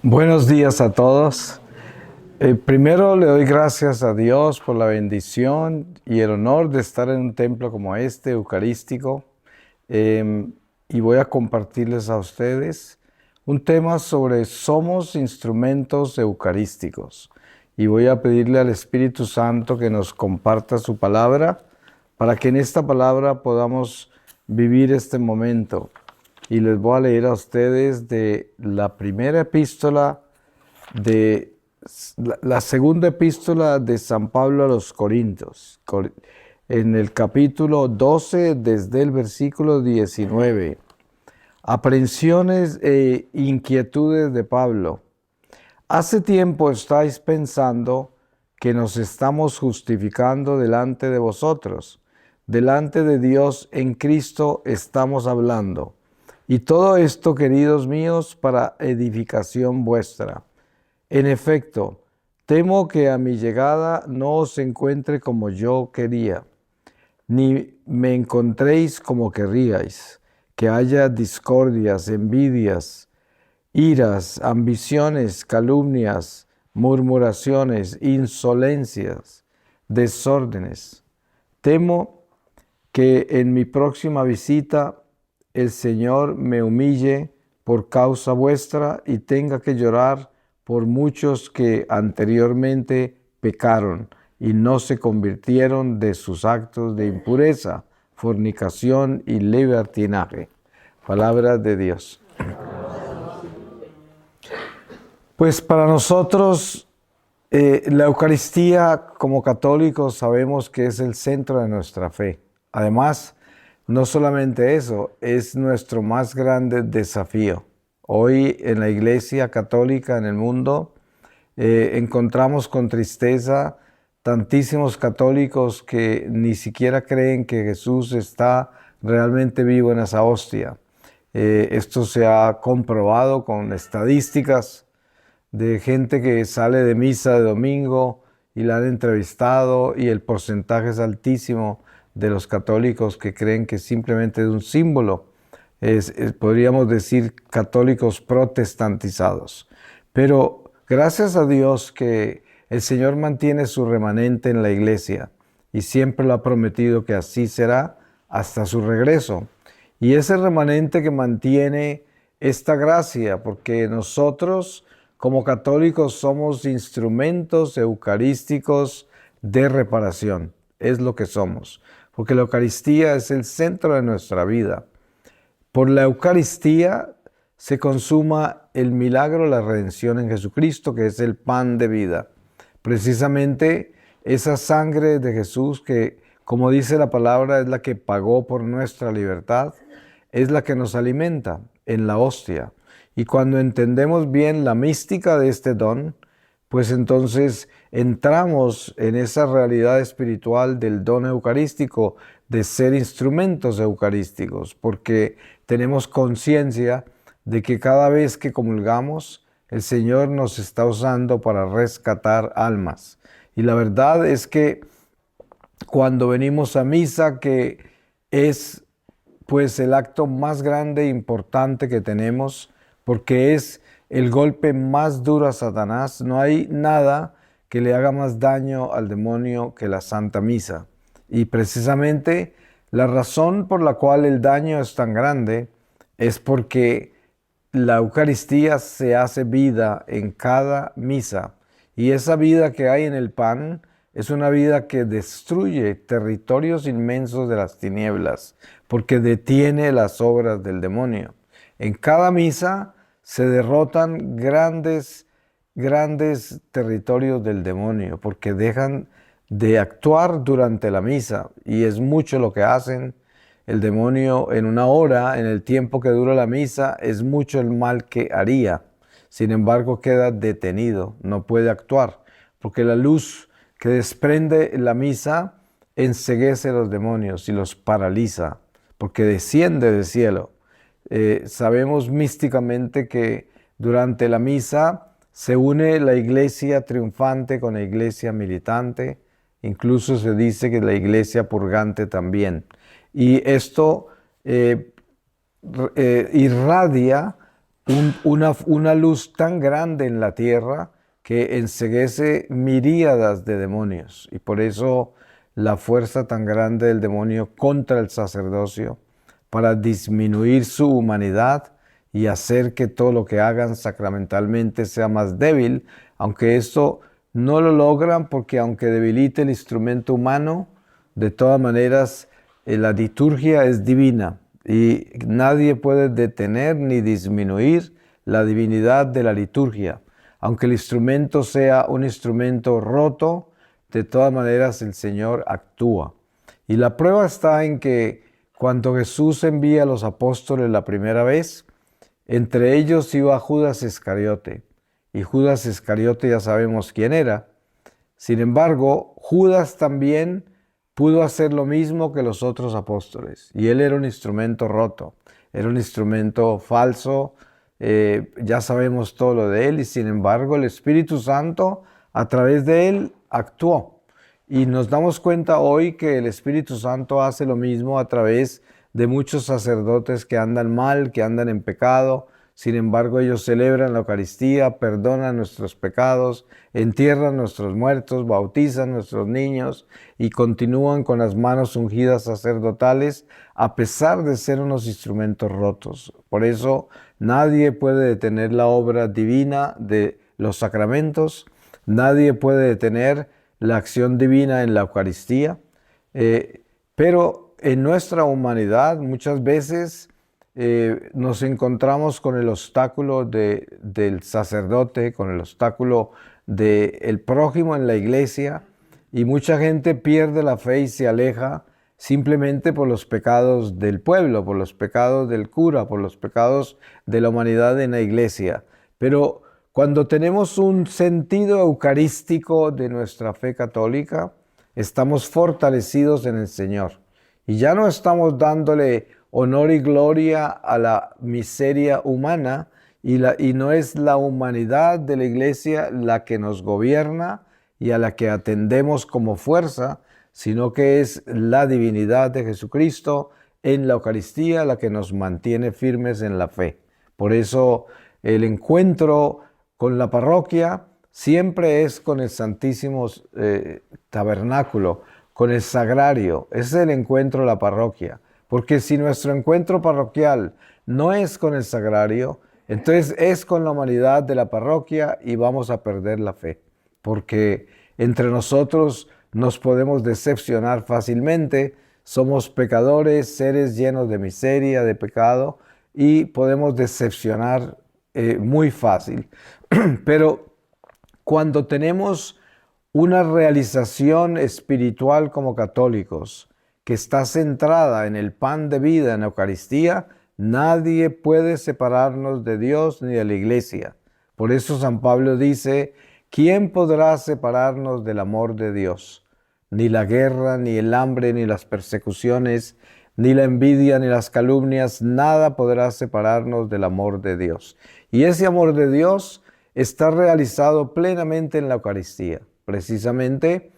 Buenos días a todos. Primero le doy gracias a Dios por la bendición y el honor de estar en un templo como este, eucarístico. Y voy a compartirles a ustedes un tema sobre somos instrumentos eucarísticos. Y voy a pedirle al Espíritu Santo que nos comparta su palabra para que en esta palabra podamos vivir este momento. Y les voy a leer a ustedes de la primera epístola de la segunda epístola de San Pablo a los Corintios, en el capítulo 12, desde el versículo 19. Aprensiones e inquietudes de Pablo. Hace tiempo estáis pensando que nos estamos justificando delante de vosotros. Delante de Dios en Cristo estamos hablando. Y todo esto, queridos míos, para edificación vuestra. En efecto, temo que a mi llegada no os encuentre como yo quería, ni me encontréis como querríais, que haya discordias, envidias, iras, ambiciones, calumnias, murmuraciones, insolencias, desórdenes. Temo que en mi próxima visita el Señor me humille por causa vuestra y tenga que llorar por muchos que anteriormente pecaron y no se convirtieron de sus actos de impureza, fornicación y libertinaje. Palabra de Dios. Pues para nosotros la Eucaristía como católicos sabemos que es el centro de nuestra fe. Además, no solamente eso, es nuestro más grande desafío. Hoy en la Iglesia Católica en el mundo encontramos con tristeza tantísimos católicos que ni siquiera creen que Jesús está realmente vivo en esa hostia. Esto se ha comprobado con estadísticas de gente que sale de misa de domingo y la han entrevistado y el porcentaje es altísimo de los católicos que creen que simplemente es un símbolo. Podríamos decir católicos protestantizados. Pero gracias a Dios que el Señor mantiene su remanente en la iglesia y siempre lo ha prometido que así será hasta su regreso. Y ese remanente que mantiene esta gracia, porque nosotros como católicos somos instrumentos eucarísticos de reparación, es lo que somos, porque la Eucaristía es el centro de nuestra vida. Por la Eucaristía se consuma el milagro de la redención en Jesucristo, que es el pan de vida. Precisamente esa sangre de Jesús que, como dice la palabra, es la que pagó por nuestra libertad, es la que nos alimenta en la hostia. Y cuando entendemos bien la mística de este don, pues entonces entramos en esa realidad espiritual del don eucarístico, de ser instrumentos eucarísticos, porque tenemos conciencia de que cada vez que comulgamos, el Señor nos está usando para rescatar almas. Y la verdad es que cuando venimos a misa, que es pues el acto más grande e importante que tenemos, porque es el golpe más duro a Satanás, no hay nada que le haga más daño al demonio que la Santa Misa. Y precisamente la razón por la cual el daño es tan grande es porque la Eucaristía se hace vida en cada misa. Y esa vida que hay en el pan es una vida que destruye territorios inmensos de las tinieblas, porque detiene las obras del demonio. En cada misa se derrotan grandes territorios del demonio, porque dejan de actuar durante la misa, y es mucho lo que hacen. El demonio en una hora, en el tiempo que dura la misa, es mucho el mal que haría. Sin embargo, queda detenido, no puede actuar, porque la luz que desprende la misa enceguece a los demonios y los paraliza, porque desciende del cielo. Sabemos místicamente que durante la misa se une la iglesia triunfante con la iglesia militante, incluso se dice que la iglesia purgante también. Y esto irradia una luz tan grande en la tierra que enceguece miríadas de demonios. Y por eso la fuerza tan grande del demonio contra el sacerdocio, para disminuir su humanidad y hacer que todo lo que hagan sacramentalmente sea más débil, aunque esto no lo logran porque aunque debilite el instrumento humano, de todas maneras la liturgia es divina y nadie puede detener ni disminuir la divinidad de la liturgia. Aunque el instrumento sea un instrumento roto, de todas maneras el Señor actúa. Y la prueba está en que cuando Jesús envía a los apóstoles la primera vez, entre ellos iba Judas Iscariote. Y Judas Iscariote ya sabemos quién era. Sin embargo, Judas también pudo hacer lo mismo que los otros apóstoles. Y él era un instrumento roto, era un instrumento falso. Ya sabemos todo lo de él y sin embargo el Espíritu Santo a través de él actuó. Y nos damos cuenta hoy que el Espíritu Santo hace lo mismo a través de muchos sacerdotes que andan mal, que andan en pecado. Sin embargo, ellos celebran la Eucaristía, perdonan nuestros pecados, entierran nuestros muertos, bautizan nuestros niños y continúan con las manos ungidas sacerdotales a pesar de ser unos instrumentos rotos. Por eso nadie puede detener la obra divina de los sacramentos, nadie puede detener la acción divina en la Eucaristía, pero en nuestra humanidad muchas veces nos encontramos con el obstáculo del sacerdote, con el obstáculo del prójimo en la iglesia, y mucha gente pierde la fe y se aleja simplemente por los pecados del pueblo, por los pecados del cura, por los pecados de la humanidad en la iglesia. Pero cuando tenemos un sentido eucarístico de nuestra fe católica, estamos fortalecidos en el Señor y ya no estamos dándole honor y gloria a la miseria humana y no es la humanidad de la iglesia la que nos gobierna y a la que atendemos como fuerza, sino que es la divinidad de Jesucristo en la Eucaristía la que nos mantiene firmes en la fe. Por eso el encuentro con la parroquia siempre es con el Santísimo Tabernáculo, con el Sagrario. Ese es el encuentro de la parroquia. Porque si nuestro encuentro parroquial no es con el Sagrario, entonces es con la humanidad de la parroquia y vamos a perder la fe. Porque entre nosotros nos podemos decepcionar fácilmente, somos pecadores, seres llenos de miseria, de pecado, y podemos decepcionar muy fácil. Pero cuando tenemos una realización espiritual como católicos, que está centrada en el pan de vida, en la Eucaristía, nadie puede separarnos de Dios ni de la iglesia. Por eso San Pablo dice, ¿quién podrá separarnos del amor de Dios? Ni la guerra, ni el hambre, ni las persecuciones, ni la envidia, ni las calumnias, nada podrá separarnos del amor de Dios. Y ese amor de Dios está realizado plenamente en la Eucaristía. Precisamente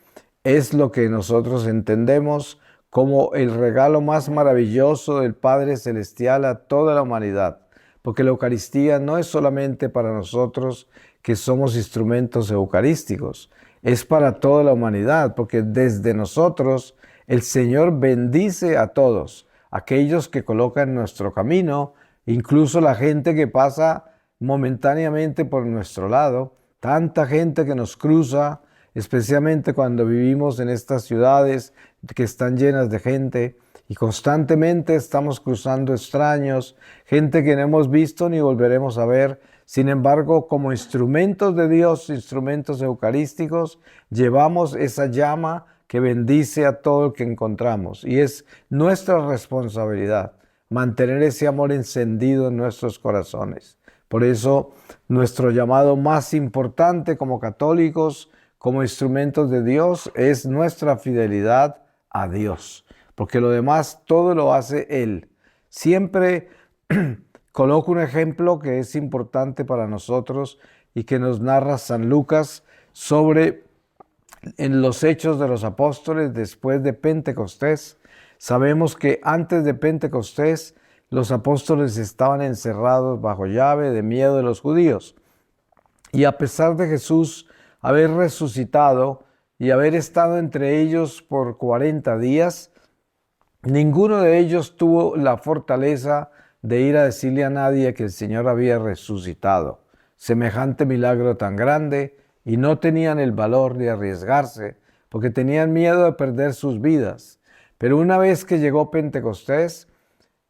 es lo que nosotros entendemos como el regalo más maravilloso del Padre Celestial a toda la humanidad. Porque la Eucaristía no es solamente para nosotros que somos instrumentos eucarísticos, es para toda la humanidad, porque desde nosotros el Señor bendice a todos, aquellos que colocan en nuestro camino, incluso la gente que pasa momentáneamente por nuestro lado, tanta gente que nos cruza, especialmente cuando vivimos en estas ciudades que están llenas de gente y constantemente estamos cruzando extraños, gente que no hemos visto ni volveremos a ver. Sin embargo, como instrumentos de Dios, instrumentos eucarísticos, llevamos esa llama que bendice a todo el que encontramos. Y es nuestra responsabilidad mantener ese amor encendido en nuestros corazones. Por eso, nuestro llamado más importante como católicos, como instrumentos de Dios, es nuestra fidelidad a Dios. Porque lo demás, todo lo hace Él. Siempre coloco un ejemplo que es importante para nosotros y que nos narra San Lucas sobre en los Hechos de los Apóstoles después de Pentecostés. Sabemos que antes de Pentecostés los apóstoles estaban encerrados bajo llave de miedo de los judíos. Y a pesar de Jesús haber resucitado y haber estado entre ellos por 40 días, ninguno de ellos tuvo la fortaleza de ir a decirle a nadie que el Señor había resucitado. Semejante milagro tan grande, y no tenían el valor de arriesgarse, porque tenían miedo de perder sus vidas. Pero una vez que llegó Pentecostés,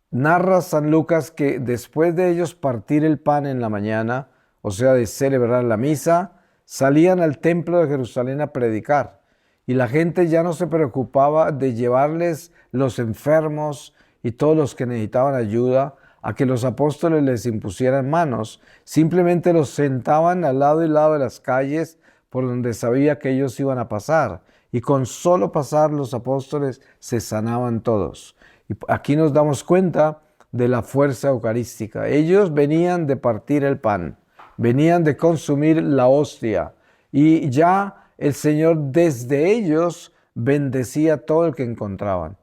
narra San Lucas que después de ellos partir el pan en la mañana, o sea, de celebrar la misa, salían al templo de Jerusalén a predicar. Y la gente ya no se preocupaba de llevarles los enfermos y todos los que necesitaban ayuda a que los apóstoles les impusieran manos. Simplemente los sentaban al lado y lado de las calles por donde sabía que ellos iban a pasar. Y con solo pasar los apóstoles se sanaban todos. Y aquí nos damos cuenta de la fuerza eucarística. Ellos venían de partir el pan, venían de consumir la hostia, y ya el Señor desde ellos bendecía todo el que encontraban.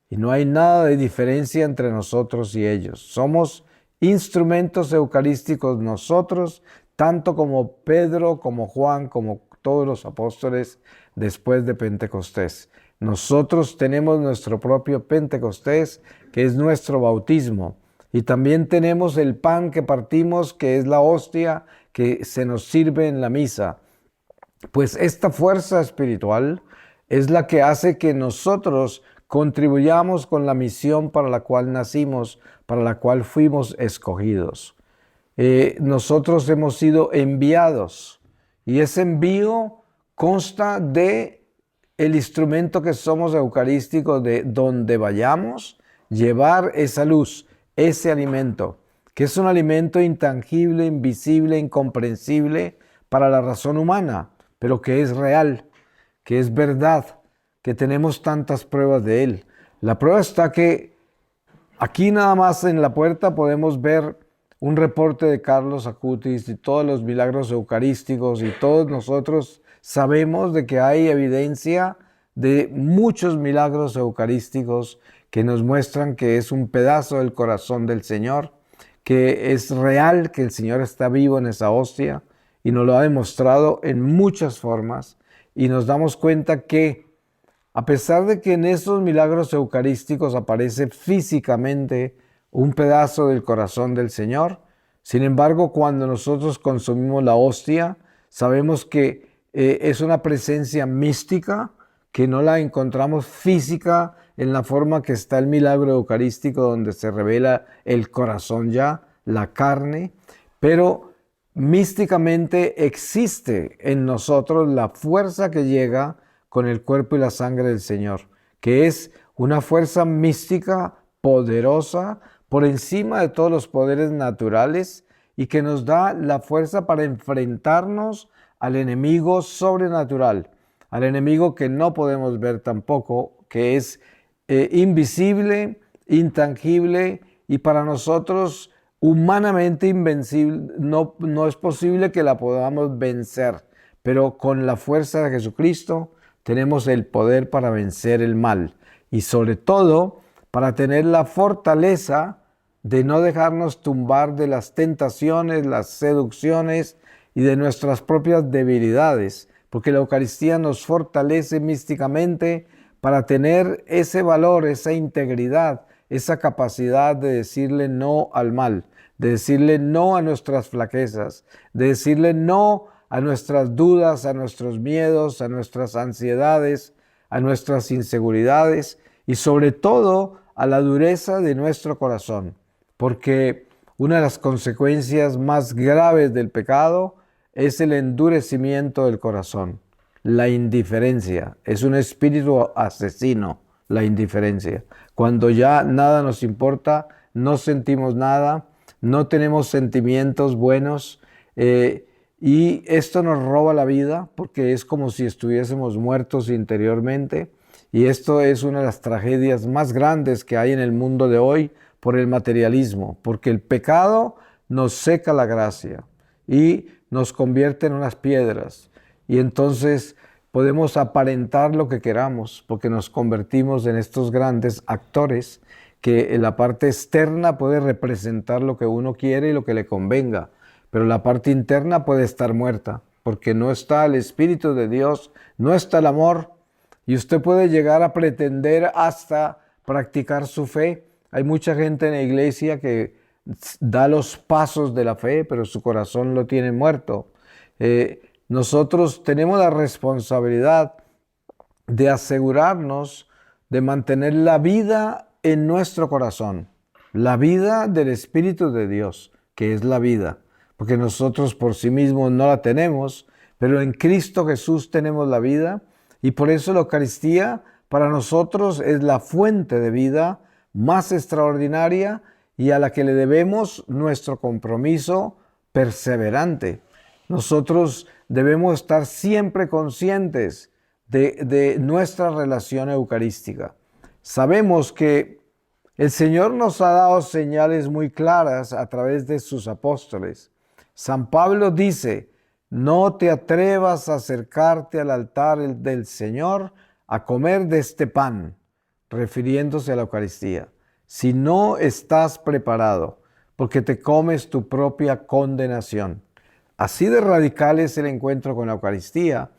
Y no hay nada de diferencia entre nosotros y ellos. Somos instrumentos eucarísticos nosotros, tanto como Pedro, como Juan, como todos los apóstoles después de Pentecostés. Nosotros tenemos nuestro propio Pentecostés, que es nuestro bautismo. Y también tenemos el pan que partimos, que es la hostia que se nos sirve en la misa. Pues esta fuerza espiritual es la que hace que nosotros contribuyamos con la misión para la cual nacimos, para la cual fuimos escogidos. Nosotros hemos sido enviados, y ese envío consta de el instrumento que somos eucarístico, de donde vayamos, llevar esa luz, ese alimento, que es un alimento intangible, invisible, incomprensible para la razón humana, pero que es real, que es verdad, que tenemos tantas pruebas de él. La prueba está que aquí nada más en la puerta podemos ver un reporte de Carlos Acutis y todos los milagros eucarísticos, y todos nosotros sabemos de que hay evidencia de muchos milagros eucarísticos que nos muestran que es un pedazo del corazón del Señor, que es real, que el Señor está vivo en esa hostia, y nos lo ha demostrado en muchas formas, y nos damos cuenta que a pesar de que en esos milagros eucarísticos aparece físicamente un pedazo del corazón del Señor, sin embargo, cuando nosotros consumimos la hostia, sabemos que es una presencia mística, que no la encontramos física en la forma que está el milagro eucarístico, donde se revela el corazón ya, la carne, pero místicamente existe en nosotros la fuerza que llega con el cuerpo y la sangre del Señor, que es una fuerza mística poderosa por encima de todos los poderes naturales, y que nos da la fuerza para enfrentarnos al enemigo sobrenatural, al enemigo que no podemos ver tampoco, que es invisible, intangible, y para nosotros humanamente invencible. No es posible que la podamos vencer, pero con la fuerza de Jesucristo tenemos el poder para vencer el mal, y sobre todo para tener la fortaleza de no dejarnos tumbar de las tentaciones, las seducciones y de nuestras propias debilidades, porque la Eucaristía nos fortalece místicamente para tener ese valor, esa integridad, esa capacidad de decirle no al mal, de decirle no a nuestras flaquezas, de decirle no a nuestras dudas, a nuestros miedos, a nuestras ansiedades, a nuestras inseguridades, y sobre todo a la dureza de nuestro corazón. Porque una de las consecuencias más graves del pecado es el endurecimiento del corazón. La indiferencia es un espíritu asesino, la indiferencia. Cuando ya nada nos importa, no sentimos nada, no tenemos sentimientos buenos, y esto nos roba la vida, porque es como si estuviésemos muertos interiormente. Y esto es una de las tragedias más grandes que hay en el mundo de hoy, por el materialismo, porque el pecado nos seca la gracia y nos convierte en unas piedras, y entonces podemos aparentar lo que queramos, porque nos convertimos en estos grandes actores que la parte externa puede representar lo que uno quiere y lo que le convenga, pero la parte interna puede estar muerta, porque no está el Espíritu de Dios, no está el amor, y usted puede llegar a pretender hasta practicar su fe. Hay mucha gente en la iglesia que da los pasos de la fe, pero su corazón lo tiene muerto. Nosotros tenemos la responsabilidad de asegurarnos de mantener la vida en nuestro corazón, la vida del Espíritu de Dios, que es la vida, porque nosotros por sí mismos no la tenemos, pero en Cristo Jesús tenemos la vida, y por eso la Eucaristía para nosotros es la fuente de vida más extraordinaria y a la que le debemos nuestro compromiso perseverante. Nosotros debemos estar siempre conscientes de nuestra relación eucarística. Sabemos que el Señor nos ha dado señales muy claras a través de sus apóstoles. San Pablo dice: no te atrevas a acercarte al altar del Señor a comer de este pan, refiriéndose a la Eucaristía, si no estás preparado, porque te comes tu propia condenación. Así de radical es el encuentro con la Eucaristía,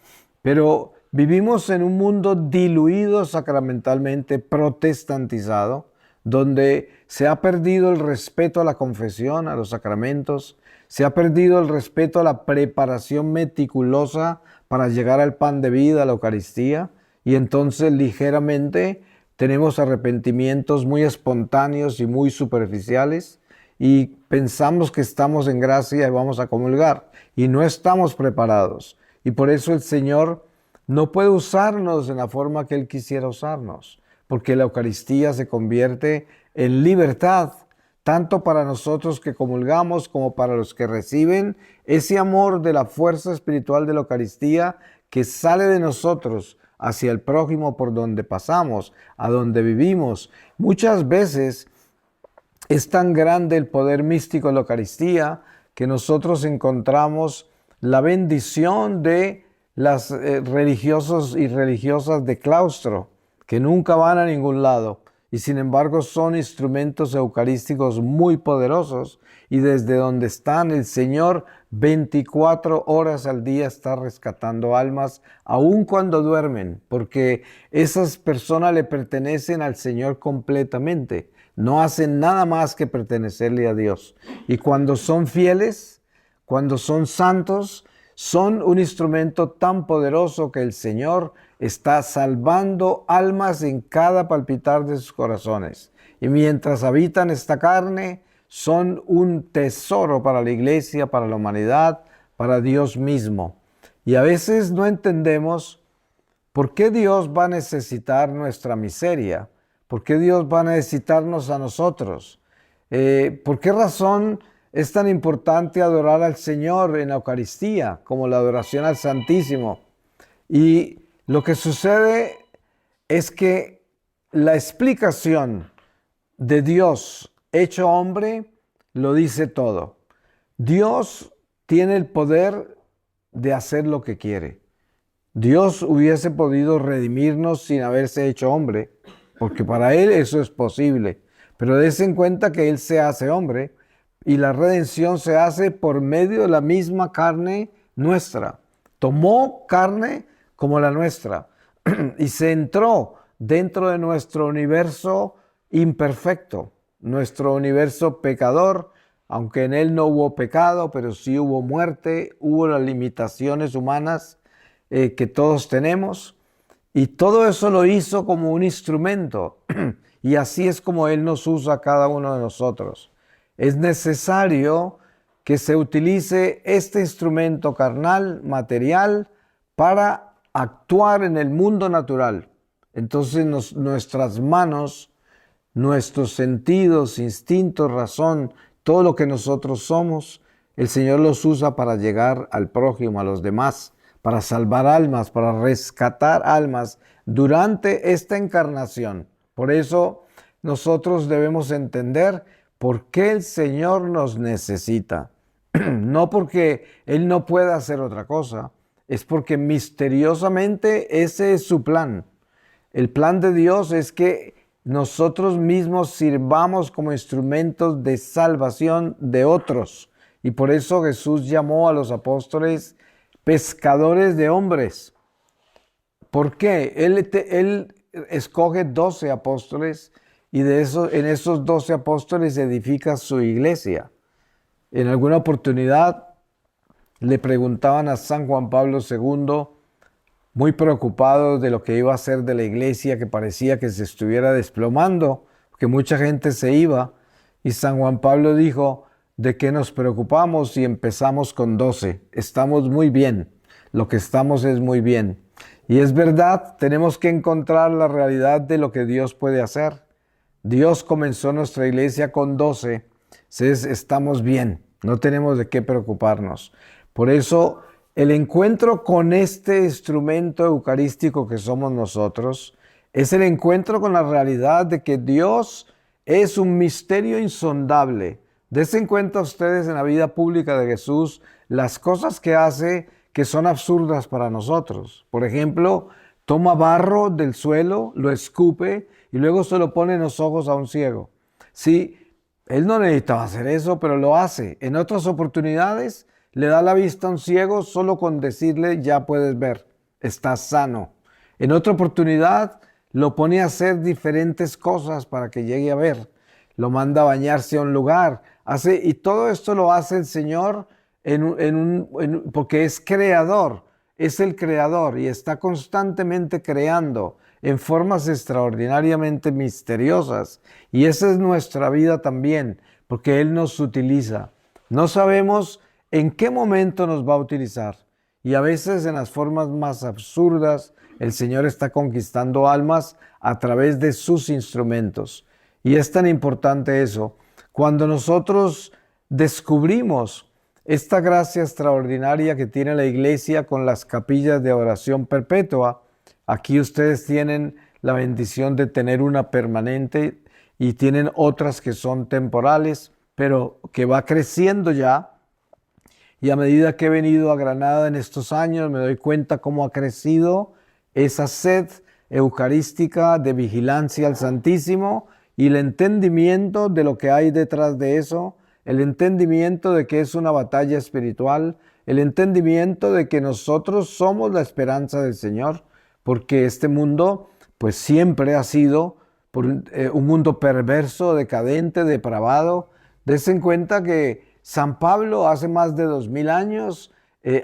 pero vivimos en un mundo diluido sacramentalmente, protestantizado, donde se ha perdido el respeto a la confesión, a los sacramentos, se ha perdido el respeto a la preparación meticulosa para llegar al pan de vida, a la Eucaristía, y entonces ligeramente tenemos arrepentimientos muy espontáneos y muy superficiales, y pensamos que estamos en gracia y vamos a comulgar, y no estamos preparados. Y por eso el Señor no puede usarnos en la forma que Él quisiera usarnos, porque la Eucaristía se convierte en libertad, tanto para nosotros que comulgamos como para los que reciben ese amor de la fuerza espiritual de la Eucaristía que sale de nosotros hacia el prójimo por donde pasamos, a donde vivimos. Muchas veces es tan grande el poder místico de la Eucaristía que nosotros encontramos la bendición de las religiosos y religiosas de claustro, que nunca van a ningún lado, y sin embargo son instrumentos eucarísticos muy poderosos, y desde donde están el Señor 24 horas al día está rescatando almas, aun cuando duermen, porque esas personas le pertenecen al Señor completamente, no hacen nada más que pertenecerle a Dios. Y cuando son fieles, cuando son santos, son un instrumento tan poderoso que el Señor está salvando almas en cada palpitar de sus corazones. Y mientras habitan esta carne, son un tesoro para la iglesia, para la humanidad, para Dios mismo. Y a veces no entendemos por qué Dios va a necesitar nuestra miseria, por qué Dios va a necesitarnos a nosotros, por qué razón es tan importante adorar al Señor en la Eucaristía, como la adoración al Santísimo. Y lo que sucede es que la explicación de Dios hecho hombre lo dice todo. Dios tiene el poder de hacer lo que quiere. Dios hubiese podido redimirnos sin haberse hecho hombre, porque para Él eso es posible. Pero dése en cuenta que Él se hace hombre, y la redención se hace por medio de la misma carne nuestra. Tomó carne como la nuestra y se entró dentro de nuestro universo imperfecto, nuestro universo pecador, aunque en él no hubo pecado, pero sí hubo muerte, hubo las limitaciones humanas que todos tenemos, y todo eso lo hizo como un instrumento, y así es como Él nos usa a cada uno de nosotros. Es necesario que se utilice este instrumento carnal, material, para actuar en el mundo natural. Entonces nuestras manos, nuestros sentidos, instintos, razón, todo lo que nosotros somos, el Señor los usa para llegar al prójimo, a los demás, para salvar almas, para rescatar almas durante esta encarnación. Por eso nosotros debemos entender por qué el Señor nos necesita. No porque Él no pueda hacer otra cosa, es porque misteriosamente ese es su plan. El plan de Dios es que nosotros mismos sirvamos como instrumentos de salvación de otros. Y por eso Jesús llamó a los apóstoles pescadores de hombres. ¿Por qué? Él escoge 12 apóstoles y en esos 12 apóstoles edifica su iglesia. En alguna oportunidad le preguntaban a San Juan Pablo II, muy preocupado de lo que iba a hacer de la iglesia, que parecía que se estuviera desplomando, que mucha gente se iba. Y San Juan Pablo dijo, ¿de qué nos preocupamos si empezamos con 12? Estamos muy bien, lo que estamos es muy bien. Y es verdad, tenemos que encontrar la realidad de lo que Dios puede hacer. Dios comenzó nuestra iglesia con 12, entonces estamos bien, no tenemos de qué preocuparnos. Por eso, el encuentro con este instrumento eucarístico que somos nosotros es el encuentro con la realidad de que Dios es un misterio insondable. Desen cuenta ustedes en la vida pública de Jesús las cosas que hace que son absurdas para nosotros. Por ejemplo, toma barro del suelo, lo escupe y luego se lo pone en los ojos a un ciego. Sí, él no necesitaba hacer eso, pero lo hace. En otras oportunidades le da la vista a un ciego solo con decirle ya puedes ver, estás sano. En otra oportunidad lo pone a hacer diferentes cosas para que llegue a ver. Lo manda a bañarse a un lugar. Y todo esto lo hace el Señor porque es creador. Es el creador y está constantemente creando en formas extraordinariamente misteriosas. Y esa es nuestra vida también, porque Él nos utiliza. No sabemos en qué momento nos va a utilizar. Y a veces en las formas más absurdas, el Señor está conquistando almas a través de sus instrumentos. Y es tan importante eso. Cuando nosotros descubrimos esta gracia extraordinaria que tiene la iglesia con las capillas de oración perpetua, aquí ustedes tienen la bendición de tener una permanente y tienen otras que son temporales, pero que va creciendo ya. Y a medida que he venido a Granada en estos años, me doy cuenta cómo ha crecido esa sed eucarística de vigilancia al Santísimo y el entendimiento de lo que hay detrás de eso, el entendimiento de que es una batalla espiritual, el entendimiento de que nosotros somos la esperanza del Señor, porque este mundo pues siempre ha sido un mundo perverso, decadente, depravado. Desen cuenta que San Pablo hace más de 2000 años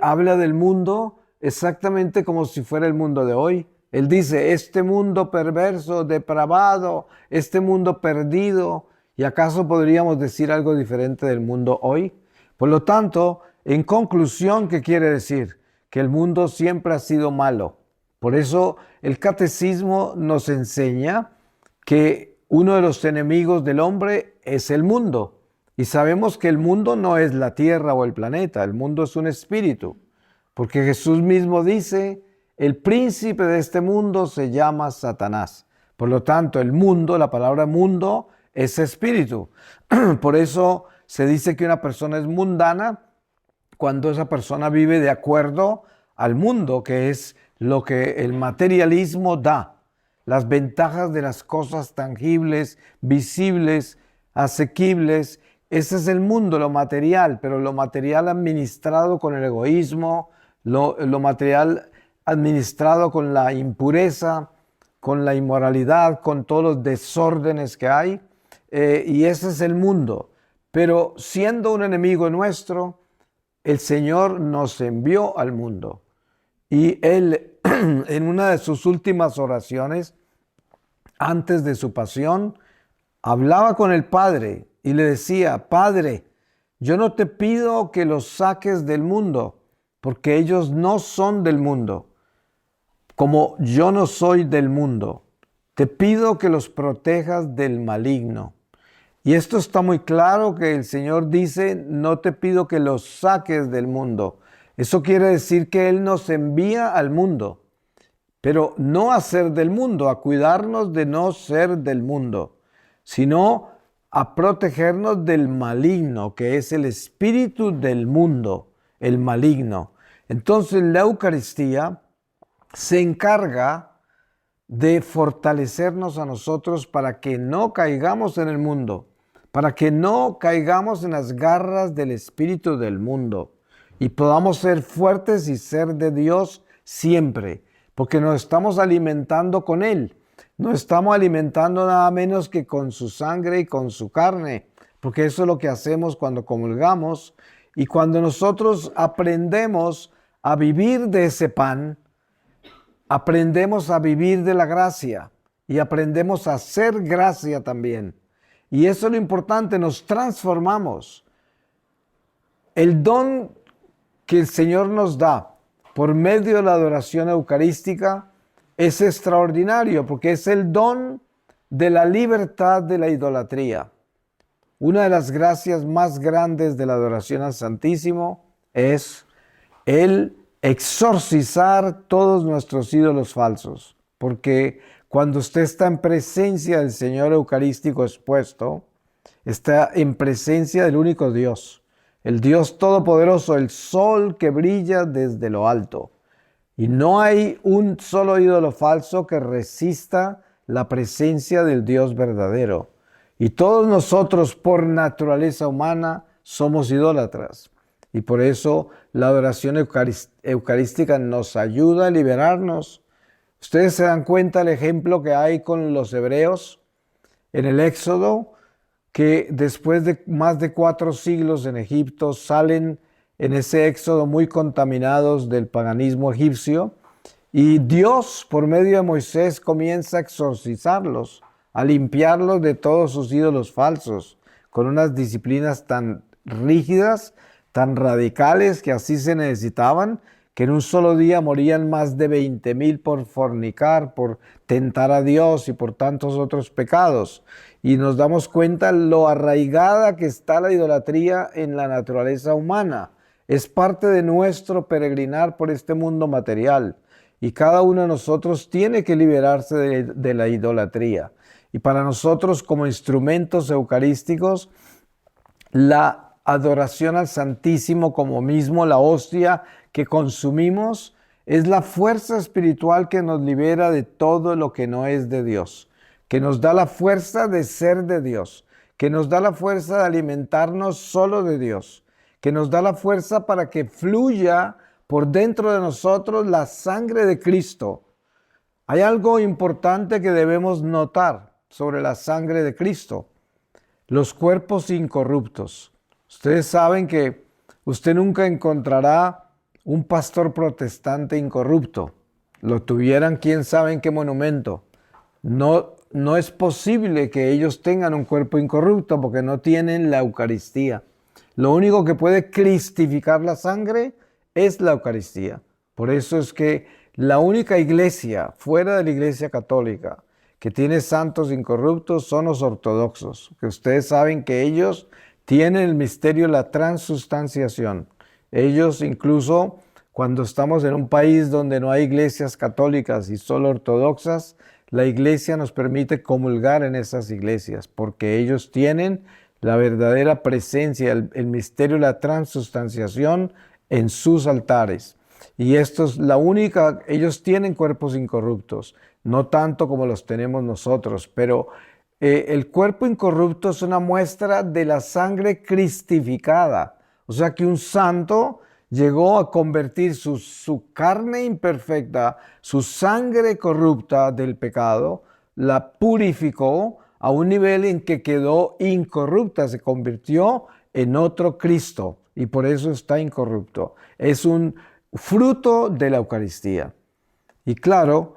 habla del mundo exactamente como si fuera el mundo de hoy. Él dice, este mundo perverso, depravado, este mundo perdido. ¿Y acaso podríamos decir algo diferente del mundo hoy? Por lo tanto, en conclusión, ¿qué quiere decir? Que el mundo siempre ha sido malo. Por eso el catecismo nos enseña que uno de los enemigos del hombre es el mundo. Y sabemos que el mundo no es la tierra o el planeta, el mundo es un espíritu. Porque Jesús mismo dice, el príncipe de este mundo se llama Satanás. Por lo tanto, el mundo, la palabra mundo, es espíritu. Por eso se dice que una persona es mundana cuando esa persona vive de acuerdo al mundo, que es lo que el materialismo da. Las ventajas de las cosas tangibles, visibles, asequibles. Ese es el mundo, lo material, pero lo material administrado con el egoísmo, lo material administrado con la impureza, con la inmoralidad, con todos los desórdenes que hay. Y ese es el mundo. Pero siendo un enemigo nuestro, el Señor nos envió al mundo. Y Él, en una de sus últimas oraciones, antes de su pasión, hablaba con el Padre y le decía, Padre, yo no te pido que los saques del mundo, porque ellos no son del mundo, como yo no soy del mundo. Te pido que los protejas del maligno. Y esto está muy claro que el Señor dice, no te pido que los saques del mundo. Eso quiere decir que Él nos envía al mundo, pero no a ser del mundo, a cuidarnos de no ser del mundo, sino a protegernos del maligno, que es el espíritu del mundo, el maligno. Entonces la Eucaristía se encarga de fortalecernos a nosotros para que no caigamos en el mundo, para que no caigamos en las garras del espíritu del mundo y podamos ser fuertes y ser de Dios siempre, porque nos estamos alimentando con Él. No estamos alimentando nada menos que con su sangre y con su carne, porque eso es lo que hacemos cuando comulgamos y cuando nosotros aprendemos a vivir de ese pan, aprendemos a vivir de la gracia y aprendemos a hacer gracia también. Y eso es lo importante, nos transformamos. El don que el Señor nos da por medio de la adoración eucarística es extraordinario porque es el don de la libertad de la idolatría. Una de las gracias más grandes de la adoración al Santísimo es el exorcizar todos nuestros ídolos falsos, porque cuando usted está en presencia del Señor Eucarístico expuesto, está en presencia del único Dios, el Dios Todopoderoso, el sol que brilla desde lo alto. Y no hay un solo ídolo falso que resista la presencia del Dios verdadero. Y todos nosotros, por naturaleza humana, somos idólatras. Y por eso la adoración eucarística nos ayuda a liberarnos. Ustedes se dan cuenta del ejemplo que hay con los hebreos en el Éxodo, que después de más de 4 siglos en Egipto salen en ese éxodo muy contaminados del paganismo egipcio y Dios por medio de Moisés comienza a exorcizarlos, a limpiarlos de todos sus ídolos falsos, con unas disciplinas tan rígidas, tan radicales que así se necesitaban, que en un solo día morían más de 20,000 por fornicar, por tentar a Dios y por tantos otros pecados. Y nos damos cuenta lo arraigada que está la idolatría en la naturaleza humana. Es parte de nuestro peregrinar por este mundo material. Y cada uno de nosotros tiene que liberarse de la idolatría. Y para nosotros como instrumentos eucarísticos, la adoración al Santísimo como mismo la hostia que consumimos es la fuerza espiritual que nos libera de todo lo que no es de Dios, que nos da la fuerza de ser de Dios, que nos da la fuerza de alimentarnos solo de Dios, que nos da la fuerza para que fluya por dentro de nosotros la sangre de Cristo. Hay algo importante que debemos notar sobre la sangre de Cristo: los cuerpos incorruptos. Ustedes saben que usted nunca encontrará un pastor protestante incorrupto. Lo tuvieran quién sabe en qué monumento. No es posible que ellos tengan un cuerpo incorrupto porque no tienen la Eucaristía. Lo único que puede cristificar la sangre es la Eucaristía. Por eso es que la única iglesia fuera de la Iglesia Católica que tiene santos incorruptos son los ortodoxos, que ustedes saben que ellos tienen el misterio de la transustanciación. Ellos incluso cuando estamos en un país donde no hay iglesias católicas y solo ortodoxas, la iglesia nos permite comulgar en esas iglesias porque ellos tienen la verdadera presencia, el misterio de la transustanciación en sus altares. Y esto es la única, ellos tienen cuerpos incorruptos, no tanto como los tenemos nosotros, pero el cuerpo incorrupto es una muestra de la sangre cristificada. O sea que un santo llegó a convertir su carne imperfecta, su sangre corrupta del pecado, la purificó a un nivel en que quedó incorrupta, se convirtió en otro Cristo y por eso está incorrupto. Es un fruto de la Eucaristía. Y claro,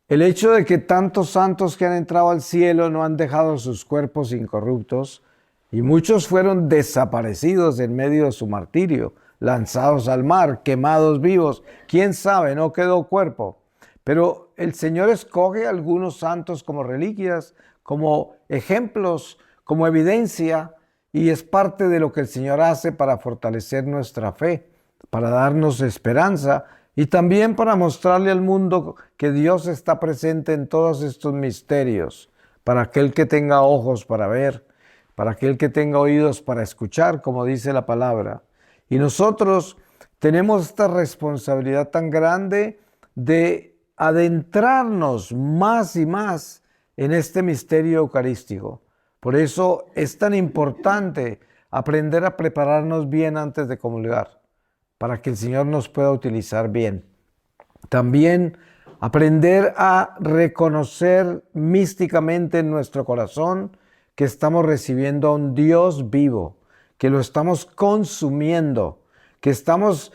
el hecho de que tantos santos que han entrado al cielo no han dejado sus cuerpos incorruptos y muchos fueron desaparecidos en medio de su martirio, lanzados al mar, quemados vivos, quién sabe, no quedó cuerpo. Pero el Señor escoge a algunos santos como reliquias, como ejemplos, como evidencia, y es parte de lo que el Señor hace para fortalecer nuestra fe, para darnos esperanza y también para mostrarle al mundo que Dios está presente en todos estos misterios, para aquel que tenga ojos para ver, para aquel que tenga oídos para escuchar, como dice la palabra. Y nosotros tenemos esta responsabilidad tan grande de adentrarnos más y más en este misterio eucarístico. Por eso es tan importante aprender a prepararnos bien antes de comulgar, para que el Señor nos pueda utilizar bien. También aprender a reconocer místicamente en nuestro corazón que estamos recibiendo a un Dios vivo, que lo estamos consumiendo, que estamos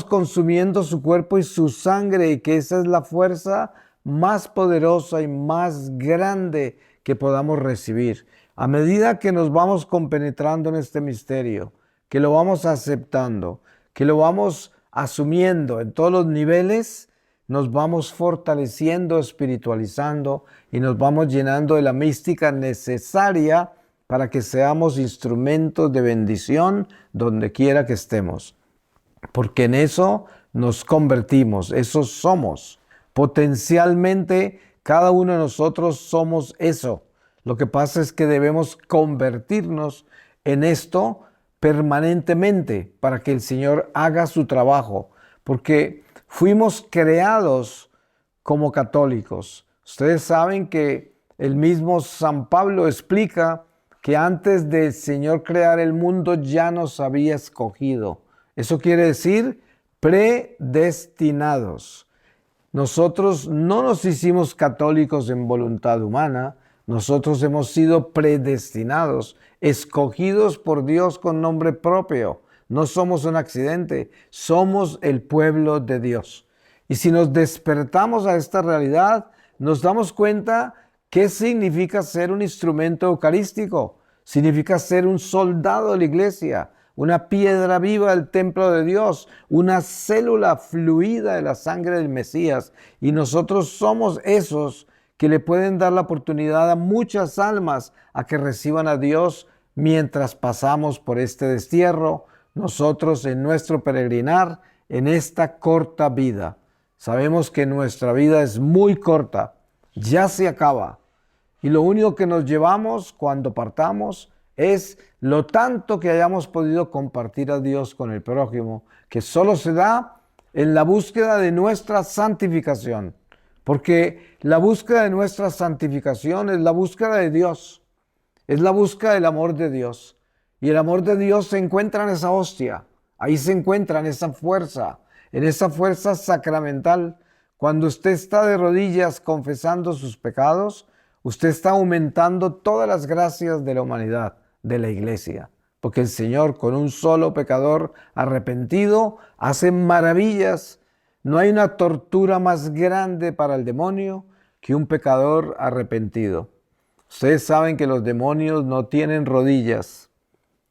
consumiendo su cuerpo y su sangre, y que esa es la fuerza más poderosa y más grande que podamos recibir. A medida que nos vamos compenetrando en este misterio, que lo vamos aceptando, que lo vamos asumiendo en todos los niveles, nos vamos fortaleciendo, espiritualizando y nos vamos llenando de la mística necesaria para que seamos instrumentos de bendición donde quiera que estemos. Porque en eso nos convertimos, eso somos. Potencialmente cada uno de nosotros somos eso. Lo que pasa es que debemos convertirnos en esto permanentemente para que el Señor haga su trabajo, porque fuimos creados como católicos. Ustedes saben que el mismo San Pablo explica que antes del Señor crear el mundo ya nos había escogido. Eso quiere decir predestinados. Nosotros no nos hicimos católicos en voluntad humana, nosotros hemos sido predestinados, escogidos por Dios con nombre propio. No somos un accidente, somos el pueblo de Dios. Y si nos despertamos a esta realidad, nos damos cuenta qué significa ser un instrumento eucarístico. Significa ser un soldado de la iglesia, una piedra viva del templo de Dios, una célula fluida de la sangre del Mesías. Y nosotros somos esos que le pueden dar la oportunidad a muchas almas a que reciban a Dios mientras pasamos por este destierro, nosotros en nuestro peregrinar, en esta corta vida. Sabemos que nuestra vida es muy corta, ya se acaba. Y lo único que nos llevamos cuando partamos es lo tanto que hayamos podido compartir a Dios con el prójimo, que solo se da en la búsqueda de nuestra santificación. Porque la búsqueda de nuestra santificación es la búsqueda de Dios, es la búsqueda del amor de Dios. Y el amor de Dios se encuentra en esa hostia, ahí se encuentra en esa fuerza sacramental. Cuando usted está de rodillas confesando sus pecados, usted está aumentando todas las gracias de la humanidad, de la iglesia. Porque el Señor con un solo pecador arrepentido hace maravillas. No hay una tortura más grande para el demonio que un pecador arrepentido. Ustedes saben que los demonios no tienen rodillas.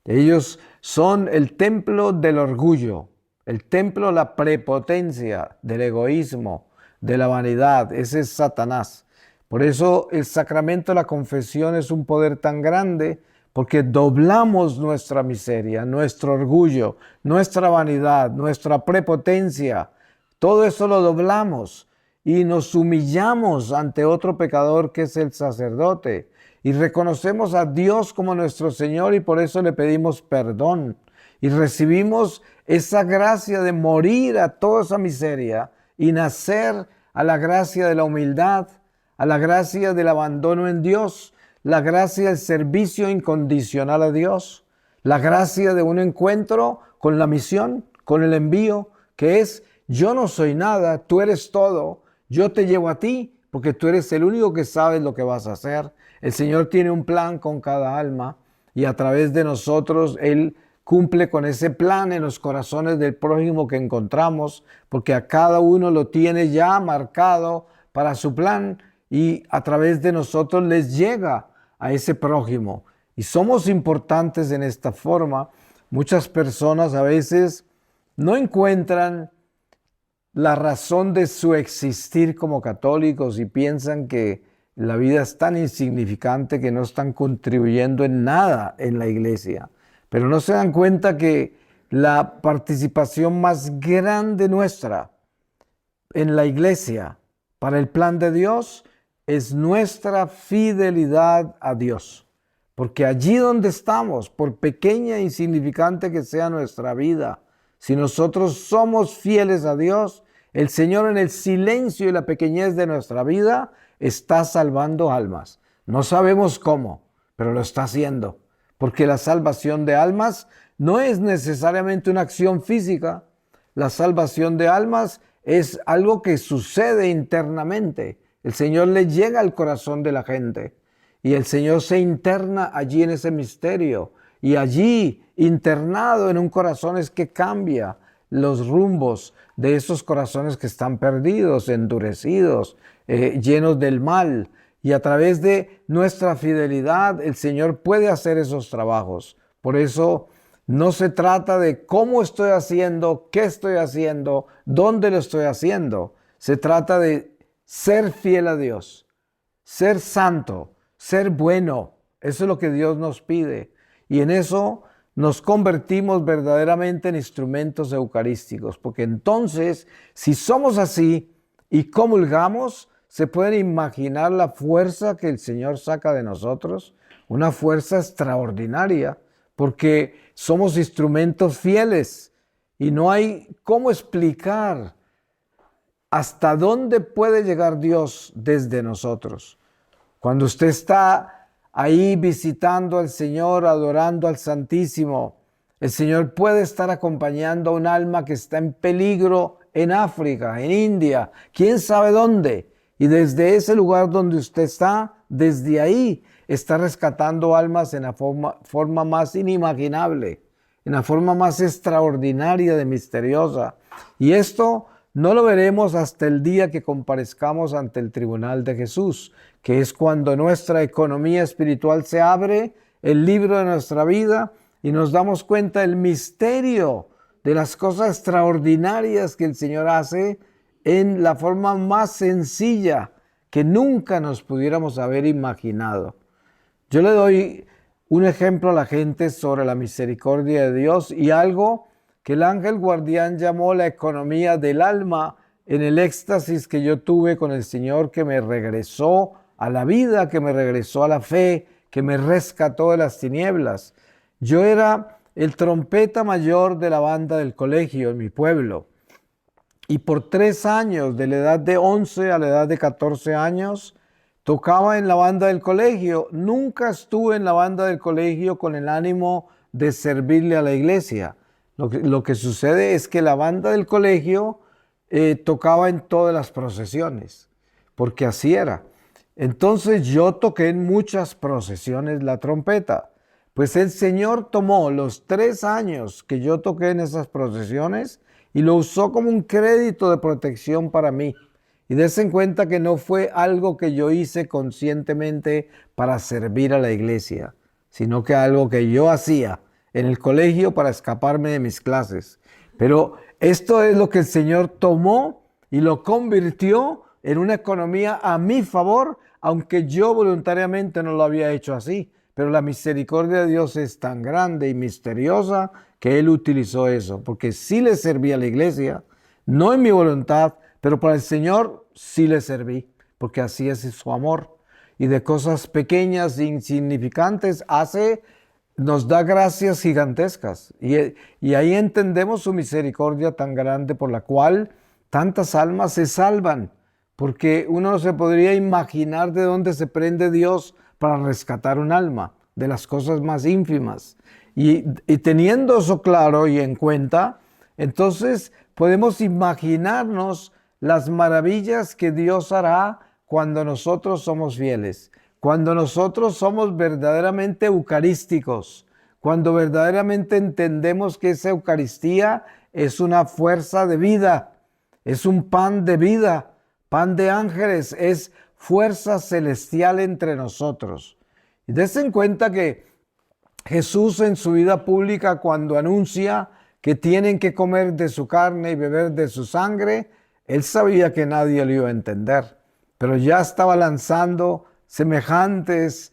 Ellos son el templo del orgullo, el templo de la prepotencia, del egoísmo, de la vanidad. Ese es Satanás. Por eso el sacramento de la confesión es un poder tan grande, porque doblamos nuestra miseria, nuestro orgullo, nuestra vanidad, nuestra prepotencia. Todo eso lo doblamos y nos humillamos ante otro pecador que es el sacerdote y reconocemos a Dios como nuestro Señor y por eso le pedimos perdón y recibimos esa gracia de morir a toda esa miseria y nacer a la gracia de la humildad, a la gracia del abandono en Dios, la gracia del servicio incondicional a Dios, la gracia de un encuentro con la misión, con el envío, que es: yo no soy nada, tú eres todo, yo te llevo a ti, porque tú eres el único que sabes lo que vas a hacer. El Señor tiene un plan con cada alma y a través de nosotros Él cumple con ese plan en los corazones del prójimo que encontramos, porque a cada uno lo tiene ya marcado para su plan y a través de nosotros les llega a ese prójimo. Y somos importantes en esta forma. Muchas personas a veces no encuentran la razón de su existir como católicos y piensan que la vida es tan insignificante que no están contribuyendo en nada en la iglesia. Pero no se dan cuenta que la participación más grande nuestra en la iglesia para el plan de Dios es nuestra fidelidad a Dios. Porque allí donde estamos, por pequeña e insignificante que sea nuestra vida, si nosotros somos fieles a Dios, El Señor en el silencio y la pequeñez de nuestra vida está salvando almas. No sabemos cómo, pero lo está haciendo. Porque la salvación de almas no es necesariamente una acción física. La salvación de almas es algo que sucede internamente. El Señor le llega al corazón de la gente y el Señor se interna allí en ese misterio. Y allí, internado en un corazón, es que cambia los rumbos de esos corazones que están perdidos, endurecidos, llenos del mal. Y a través de nuestra fidelidad, el Señor puede hacer esos trabajos. Por eso no se trata de cómo estoy haciendo, qué estoy haciendo, dónde lo estoy haciendo. Se trata de ser fiel a Dios, ser santo, ser bueno. Eso es lo que Dios nos pide. Y en eso nos convertimos verdaderamente en instrumentos eucarísticos. Porque entonces, si somos así y comulgamos, se pueden imaginar la fuerza que el Señor saca de nosotros. Una fuerza extraordinaria. Porque somos instrumentos fieles. Y no hay cómo explicar hasta dónde puede llegar Dios desde nosotros. Cuando usted está ahí visitando al Señor, adorando al Santísimo, el Señor puede estar acompañando a un alma que está en peligro en África, en India, quién sabe dónde. Y desde ese lugar donde usted está, desde ahí está rescatando almas en la forma más inimaginable, en la forma más extraordinaria de misteriosa. Y esto no lo veremos hasta el día que comparezcamos ante el tribunal de Jesús, que es cuando nuestra economía espiritual se abre, el libro de nuestra vida, y nos damos cuenta del misterio de las cosas extraordinarias que el Señor hace en la forma más sencilla que nunca nos pudiéramos haber imaginado. Yo le doy un ejemplo a la gente sobre la misericordia de Dios y algo que el ángel guardián llamó la economía del alma en el éxtasis que yo tuve con el Señor, que me regresó a la vida, que me regresó a la fe, que me rescató de las tinieblas. Yo era el trompeta mayor de la banda del colegio en mi pueblo. Y por 3 años, de la edad de 11 a la edad de 14 años, tocaba en la banda del colegio. Nunca estuve en la banda del colegio con el ánimo de servirle a la iglesia. Lo que sucede es que la banda del colegio tocaba en todas las procesiones, porque así era. Entonces yo toqué en muchas procesiones la trompeta. Pues el Señor tomó los 3 años que yo toqué en esas procesiones y lo usó como un crédito de protección para mí. Y des en cuenta que no fue algo que yo hice conscientemente para servir a la iglesia, sino que algo que yo hacía en el colegio para escaparme de mis clases. Pero esto es lo que el Señor tomó y lo convirtió en una economía a mi favor, aunque yo voluntariamente no lo había hecho así. Pero la misericordia de Dios es tan grande y misteriosa que Él utilizó eso, porque sí le serví a la iglesia, no en mi voluntad, pero para el Señor sí le serví, porque así es su amor. Y de cosas pequeñas e insignificantes nos da gracias gigantescas. Y ahí entendemos su misericordia tan grande por la cual tantas almas se salvan, porque uno no se podría imaginar de dónde se prende Dios para rescatar un alma, de las cosas más ínfimas. Y teniendo eso claro y en cuenta, entonces podemos imaginarnos las maravillas que Dios hará cuando nosotros somos fieles, cuando nosotros somos verdaderamente eucarísticos, cuando verdaderamente entendemos que esa Eucaristía es una fuerza de vida, es un pan de vida, pan de ángeles, es fuerza celestial entre nosotros. Y des en cuenta que Jesús en su vida pública, cuando anuncia que tienen que comer de su carne y beber de su sangre, Él sabía que nadie lo iba a entender, pero ya estaba lanzando semejantes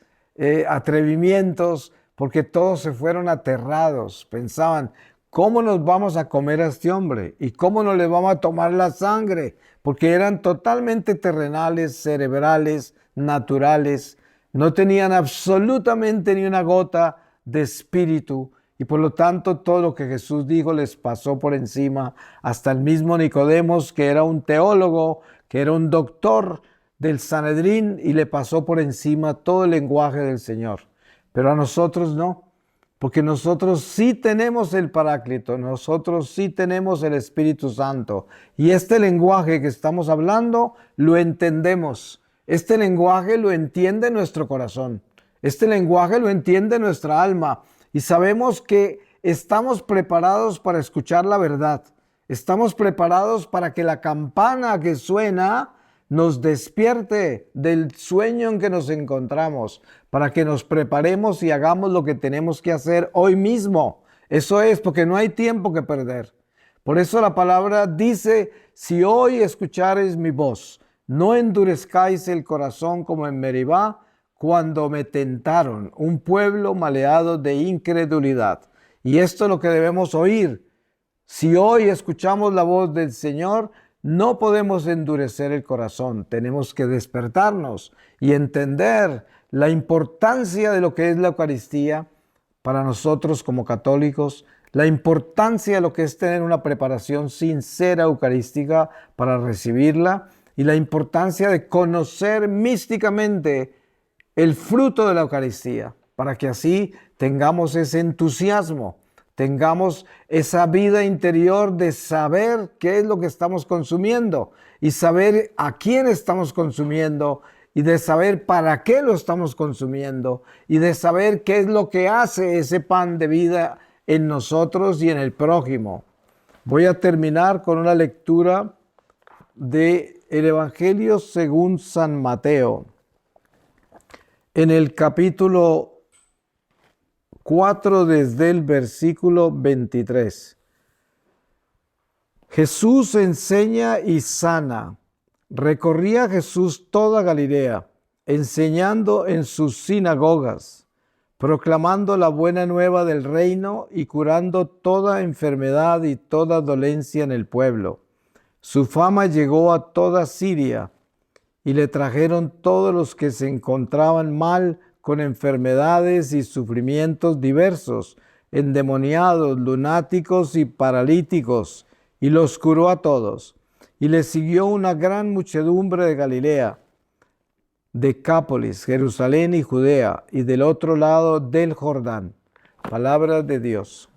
atrevimientos porque todos se fueron aterrados. Pensaban, ¿cómo nos vamos a comer a este hombre? ¿Y cómo no le vamos a tomar la sangre? Porque eran totalmente terrenales, cerebrales, naturales. No tenían absolutamente ni una gota de espíritu. Y por lo tanto, todo lo que Jesús dijo les pasó por encima, hasta el mismo Nicodemos, que era un teólogo, que era un doctor del Sanedrín, y le pasó por encima todo el lenguaje del Señor. Pero a nosotros no, porque nosotros sí tenemos el Paráclito, nosotros sí tenemos el Espíritu Santo. Y este lenguaje que estamos hablando lo entendemos. Este lenguaje lo entiende nuestro corazón. Este lenguaje lo entiende nuestra alma. Y sabemos que estamos preparados para escuchar la verdad. Estamos preparados para que la campana que suena nos despierte del sueño en que nos encontramos, para que nos preparemos y hagamos lo que tenemos que hacer hoy mismo. Eso es, porque no hay tiempo que perder. Por eso la palabra dice, si hoy escuchareis mi voz, no endurezcáis el corazón como en Meribá, cuando me tentaron, un pueblo maleado de incredulidad. Y esto es lo que debemos oír. Si hoy escuchamos la voz del Señor, no podemos endurecer el corazón. Tenemos que despertarnos y entender la importancia de lo que es la Eucaristía para nosotros como católicos, la importancia de lo que es tener una preparación sincera eucarística para recibirla y la importancia de conocer místicamente el fruto de la Eucaristía, para que así tengamos ese entusiasmo, tengamos esa vida interior de saber qué es lo que estamos consumiendo y saber a quién estamos consumiendo y de saber para qué lo estamos consumiendo y de saber qué es lo que hace ese pan de vida en nosotros y en el prójimo. Voy a terminar con una lectura del Evangelio según San Mateo. En el capítulo 4, desde el versículo 23. Jesús enseña y sana. Recorría Jesús toda Galilea, enseñando en sus sinagogas, proclamando la buena nueva del reino y curando toda enfermedad y toda dolencia en el pueblo. Su fama llegó a toda Siria, y le trajeron todos los que se encontraban mal con enfermedades y sufrimientos diversos, endemoniados, lunáticos y paralíticos, y los curó a todos. Y le siguió una gran muchedumbre de Galilea, Decápolis, Jerusalén y Judea, y del otro lado del Jordán. Palabra de Dios.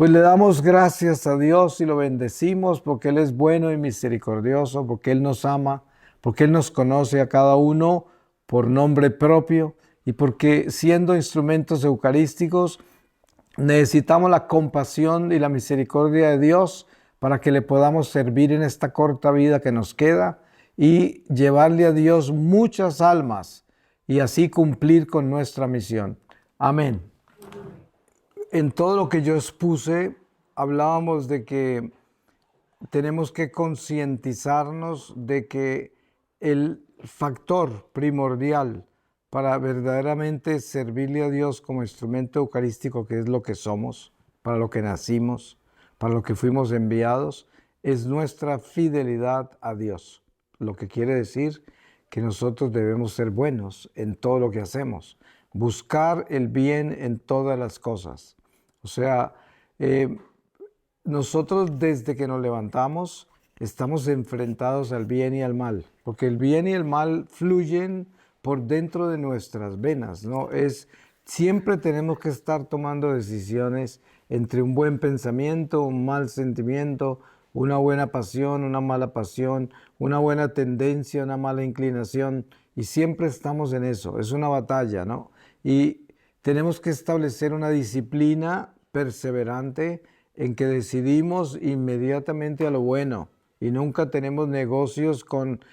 Pues le damos gracias a Dios y lo bendecimos porque Él es bueno y misericordioso, porque Él nos ama, porque Él nos conoce a cada uno por nombre propio y porque siendo instrumentos eucarísticos necesitamos la compasión y la misericordia de Dios para que le podamos servir en esta corta vida que nos queda y llevarle a Dios muchas almas y así cumplir con nuestra misión. Amén. En todo lo que yo expuse, hablábamos de que tenemos que concientizarnos de que el factor primordial para verdaderamente servirle a Dios como instrumento eucarístico, que es lo que somos, para lo que nacimos, para lo que fuimos enviados, es nuestra fidelidad a Dios. Lo que quiere decir que nosotros debemos ser buenos en todo lo que hacemos, buscar el bien en todas las cosas. O sea, nosotros desde que nos levantamos estamos enfrentados al bien y al mal, porque el bien y el mal fluyen por dentro de nuestras venas, ¿no? Siempre tenemos que estar tomando decisiones entre un buen pensamiento, un mal sentimiento, una buena pasión, una mala pasión, una buena tendencia, una mala inclinación, y siempre estamos en eso, es una batalla, ¿no? Y tenemos que establecer una disciplina perseverante en que decidimos inmediatamente a lo bueno y nunca tenemos negocios con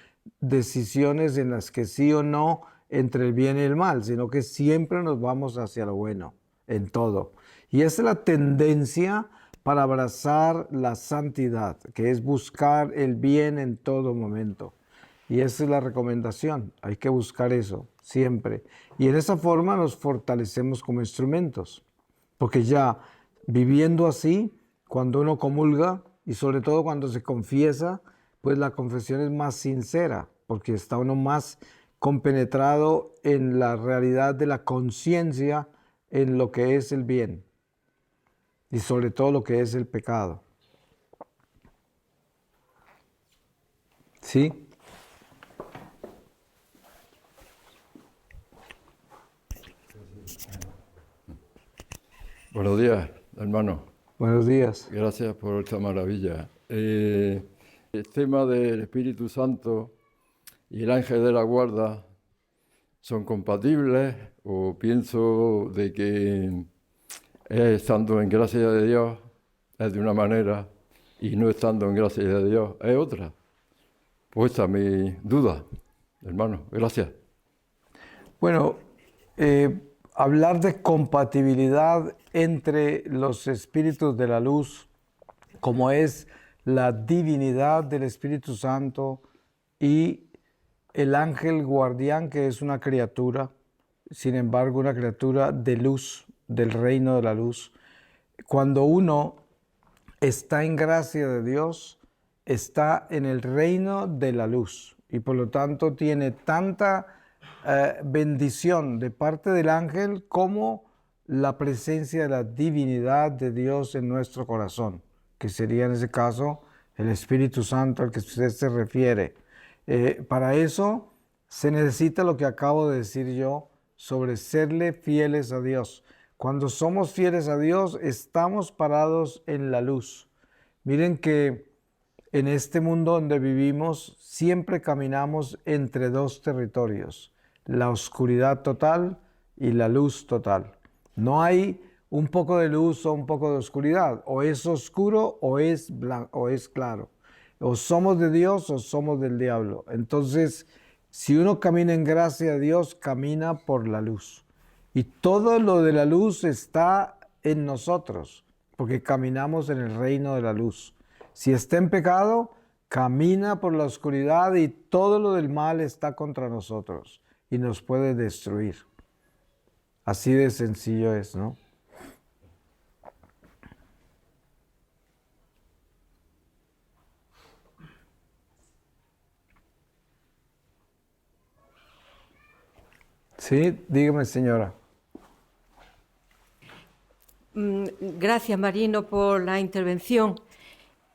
decisiones en las que sí o no entre el bien y el mal, sino que siempre nos vamos hacia lo bueno en todo. Y esa es la tendencia para abrazar la santidad, que es buscar el bien en todo momento. Y esa es la recomendación, hay que buscar eso siempre. Y en esa forma nos fortalecemos como instrumentos, porque ya viviendo así, cuando uno comulga y sobre todo cuando se confiesa, pues la confesión es más sincera, porque está uno más compenetrado en la realidad de la conciencia en lo que es el bien y sobre todo lo que es el pecado. ¿Sí? Buenos días, hermano. Buenos días. Gracias por esta maravilla. El tema del Espíritu Santo y el ángel de la guarda son compatibles, o pienso de que estando en gracia de Dios es de una manera y no estando en gracia de Dios es otra. Puesta mi duda, hermano. Gracias. Bueno, hablar de compatibilidad entre los espíritus de la luz, como es la divinidad del Espíritu Santo y el ángel guardián, que es una criatura, sin embargo, una criatura de luz, del reino de la luz. Cuando uno está en gracia de Dios, está en el reino de la luz y por lo tanto tiene tanta bendición de parte del ángel como la presencia de la divinidad de Dios en nuestro corazón, que sería en ese caso el Espíritu Santo al que usted se refiere. Para eso se necesita lo que acabo de decir yo sobre serle fieles a Dios. Cuando somos fieles a Dios, estamos parados en la luz. Miren que en este mundo donde vivimos siempre caminamos entre dos territorios, la oscuridad total y la luz total. No hay un poco de luz o un poco de oscuridad, o es oscuro o es blanco, o es claro. O somos de Dios o somos del diablo. Entonces, si uno camina en gracia a Dios, camina por la luz. Y todo lo de la luz está en nosotros, porque caminamos en el reino de la luz. Si está en pecado, camina por la oscuridad y todo lo del mal está contra nosotros y nos puede destruir. Así de sencillo es, ¿no? Sí, dígame, señora. Gracias, Marino, por la intervención.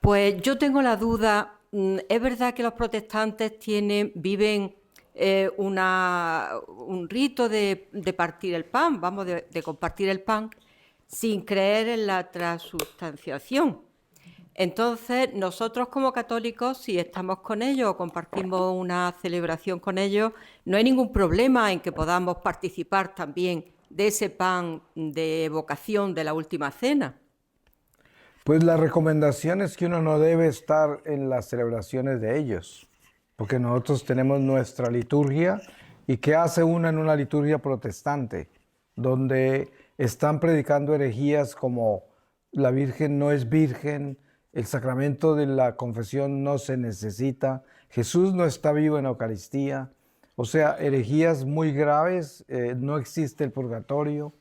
Pues yo tengo la duda, es verdad que los protestantes viven un rito de partir el pan, de compartir el pan, sin creer en la transubstanciación. Entonces, nosotros como católicos, si estamos con ellos o compartimos una celebración con ellos, no hay ningún problema en que podamos participar también de ese pan de evocación de la última cena. Pues la recomendación es que uno no debe estar en las celebraciones de ellos, porque nosotros tenemos nuestra liturgia. ¿Y qué hace uno en una liturgia protestante? Donde están predicando herejías como la Virgen no es virgen, el sacramento de la confesión no se necesita, Jesús no está vivo en la Eucaristía, o sea, herejías muy graves, no existe el purgatorio.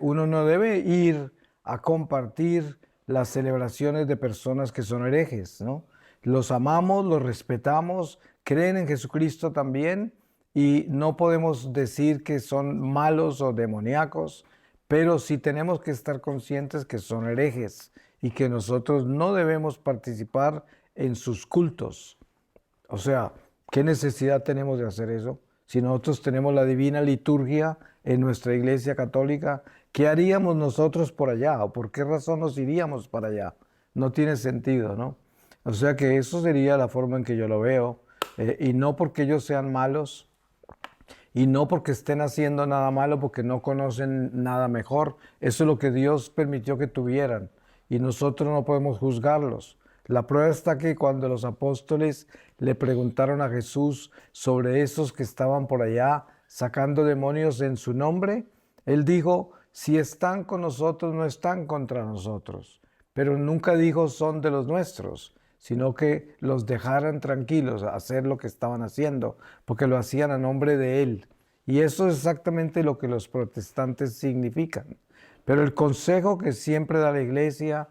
Uno no debe ir a compartir las celebraciones de personas que son herejes, ¿no? Los amamos, los respetamos, creen en Jesucristo también y no podemos decir que son malos o demoníacos, pero sí tenemos que estar conscientes que son herejes y que nosotros no debemos participar en sus cultos. O sea, ¿qué necesidad tenemos de hacer eso? Si nosotros tenemos la divina liturgia en nuestra iglesia católica, ¿qué haríamos nosotros por allá? ¿O por qué razón nos iríamos para allá? No tiene sentido, ¿no? O sea que eso sería la forma en que yo lo veo. Y no porque ellos sean malos, y no porque estén haciendo nada malo, porque no conocen nada mejor. Eso es lo que Dios permitió que tuvieran. Y nosotros no podemos juzgarlos. La prueba está que cuando los apóstoles le preguntaron a Jesús sobre esos que estaban por allá sacando demonios en su nombre, él dijo, si están con nosotros, no están contra nosotros. Pero nunca dijo son de los nuestros, sino que los dejaran tranquilos a hacer lo que estaban haciendo, porque lo hacían a nombre de él. Y eso es exactamente lo que los protestantes significan. Pero el consejo que siempre da la iglesia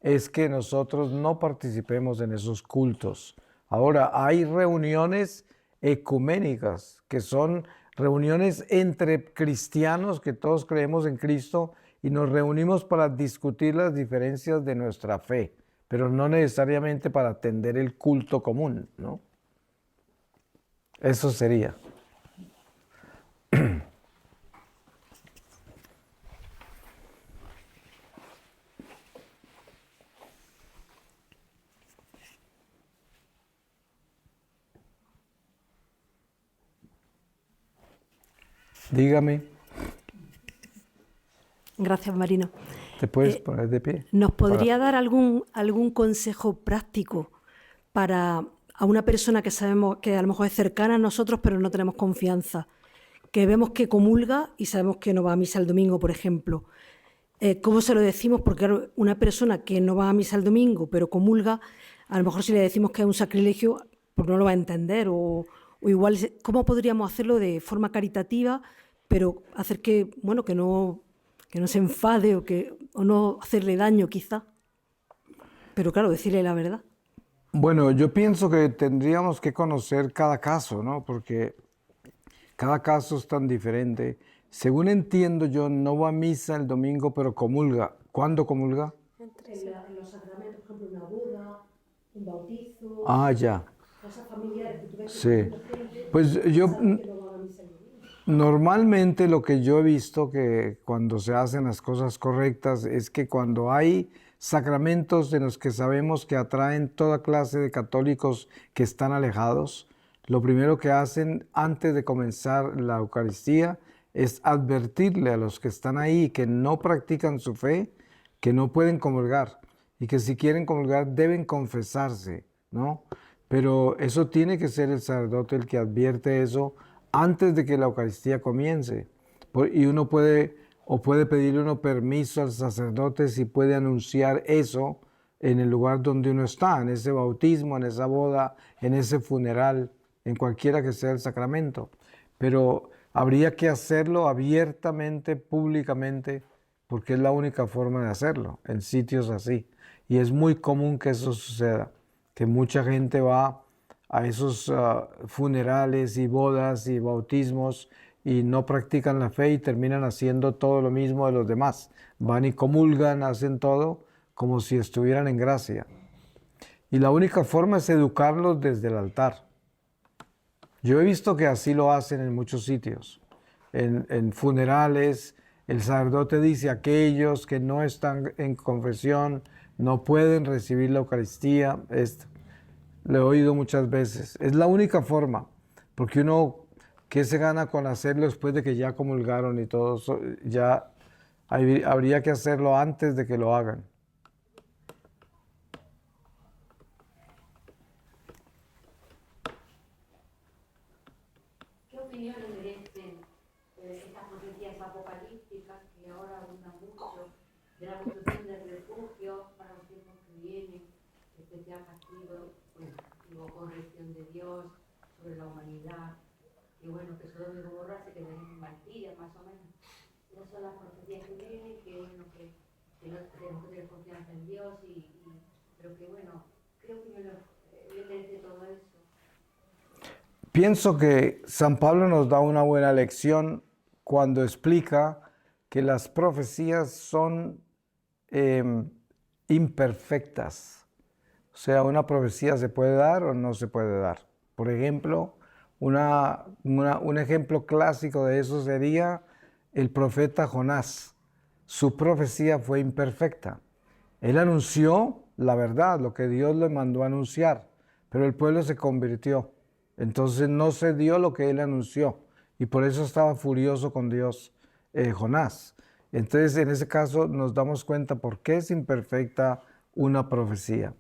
es que nosotros no participemos en esos cultos. Ahora, hay reuniones ecuménicas que son reuniones entre cristianos que todos creemos en Cristo y nos reunimos para discutir las diferencias de nuestra fe, pero no necesariamente para atender el culto común, ¿no? Eso sería. Dígame. Gracias, Marino. ¿Te puedes poner de pie? ¿Nos podría dar algún consejo práctico para a una persona que sabemos que a lo mejor es cercana a nosotros, pero no tenemos confianza, que vemos que comulga y sabemos que no va a misa el domingo, por ejemplo? ¿Cómo se lo decimos? Porque claro, una persona que no va a misa el domingo, pero comulga, a lo mejor si le decimos que es un sacrilegio, pues no lo va a entender. O igual, ¿cómo podríamos hacerlo de forma caritativa, pero hacer que, bueno, que no se enfade o no hacerle daño quizá? Pero claro, decirle la verdad. Bueno, yo pienso que tendríamos que conocer cada caso, ¿no? Porque cada caso es tan diferente. Según entiendo yo, no va a misa el domingo, pero comulga. ¿Cuándo comulga? En los sacramentos, por ejemplo, una boda, un bautizo. Ah, ya. Cosas familiares que tú ves. Sí. Pues yo normalmente lo que yo he visto que cuando se hacen las cosas correctas es que cuando hay sacramentos en los que sabemos que atraen toda clase de católicos que están alejados, lo primero que hacen antes de comenzar la Eucaristía es advertirle a los que están ahí que no practican su fe, que no pueden comulgar y que si quieren comulgar deben confesarse, ¿no? Pero eso tiene que ser el sacerdote el que advierte eso antes de que la Eucaristía comience. Y uno puede pedirle uno permiso al sacerdote si puede anunciar eso en el lugar donde uno está, en ese bautismo, en esa boda, en ese funeral, en cualquiera que sea el sacramento. Pero habría que hacerlo abiertamente, públicamente, porque es la única forma de hacerlo, en sitios así. Y es muy común que eso suceda, que mucha gente va a esos funerales y bodas y bautismos y no practican la fe y terminan haciendo todo lo mismo de los demás. Van y comulgan, hacen todo como si estuvieran en gracia. Y la única forma es educarlos desde el altar. Yo he visto que así lo hacen en muchos sitios. En funerales, el sacerdote dice: aquellos que no están en confesión no pueden recibir la Eucaristía. Lo he oído muchas veces. Es la única forma, porque uno, ¿qué se gana con hacerlo después de que ya comulgaron y todo eso? Ya habría que hacerlo antes de que lo hagan. ¿Qué opiniones merecen estas profecías apocalípticas que ahora abundan mucho, de la construcción de refugios para los tiempos que vienen, especial castigo, o corrección de Dios sobre la humanidad, y bueno, que Sodoma y Gomorra se queden en martirio, más o menos? Esas son las profecías que vienen, que bueno, que no tenemos que tener confianza en Dios, pero que bueno, ¿qué opinión le merece todo eso? Pienso que San Pablo nos da una buena lección cuando explica que las profecías son imperfectas. O sea, una profecía se puede dar o no se puede dar. Por ejemplo, un ejemplo clásico de eso sería el profeta Jonás. Su profecía fue imperfecta. Él anunció la verdad, lo que Dios le mandó a anunciar, pero el pueblo se convirtió. Entonces no se dio lo que él anunció y por eso estaba furioso con Dios Jonás. Entonces en ese caso nos damos cuenta por qué es imperfecta una profecía.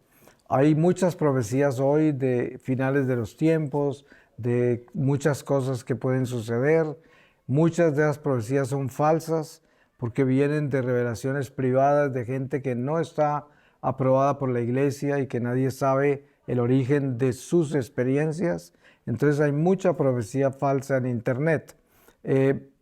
Hay muchas profecías hoy de finales de los tiempos, de muchas cosas que pueden suceder. Muchas de las profecías son falsas porque vienen de revelaciones privadas de gente que no está aprobada por la iglesia y que nadie sabe el origen de sus experiencias. Entonces hay mucha profecía falsa en internet.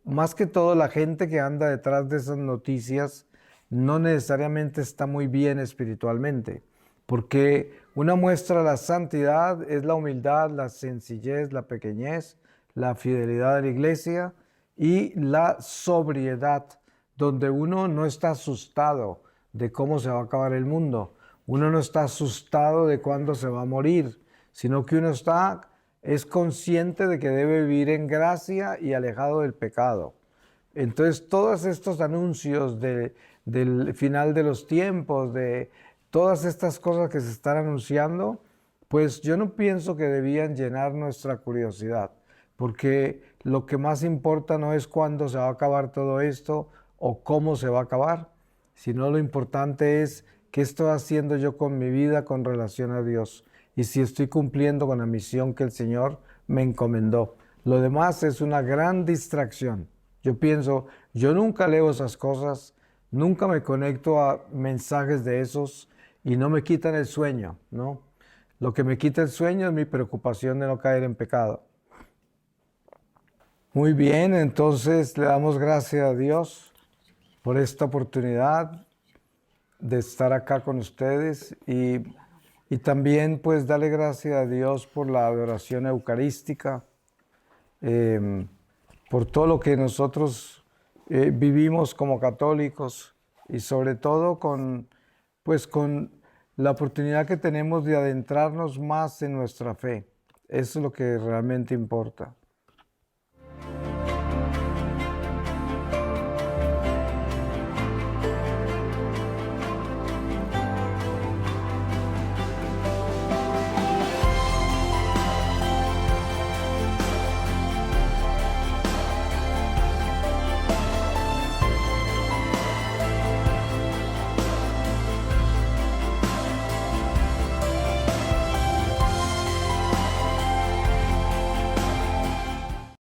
Más que todo, la gente que anda detrás de esas noticias no necesariamente está muy bien espiritualmente, porque una muestra de la santidad es la humildad, la sencillez, la pequeñez, la fidelidad de la iglesia y la sobriedad, donde uno no está asustado de cómo se va a acabar el mundo, uno no está asustado de cuándo se va a morir, sino que uno es consciente de que debe vivir en gracia y alejado del pecado. Entonces, todos estos anuncios del final de los tiempos, de todas estas cosas que se están anunciando, pues yo no pienso que debían llenar nuestra curiosidad, porque lo que más importa no es cuándo se va a acabar todo esto o cómo se va a acabar, sino lo importante es qué estoy haciendo yo con mi vida con relación a Dios y si estoy cumpliendo con la misión que el Señor me encomendó. Lo demás es una gran distracción. Yo pienso, yo nunca leo esas cosas, nunca me conecto a mensajes de esos y no me quitan el sueño, ¿no? Lo que me quita el sueño es mi preocupación de no caer en pecado. Muy bien, entonces le damos gracias a Dios por esta oportunidad de estar acá con ustedes y también pues darle gracias a Dios por la adoración eucarística, por todo lo que nosotros vivimos como católicos y sobre todo con la oportunidad que tenemos de adentrarnos más en nuestra fe. Eso es lo que realmente importa.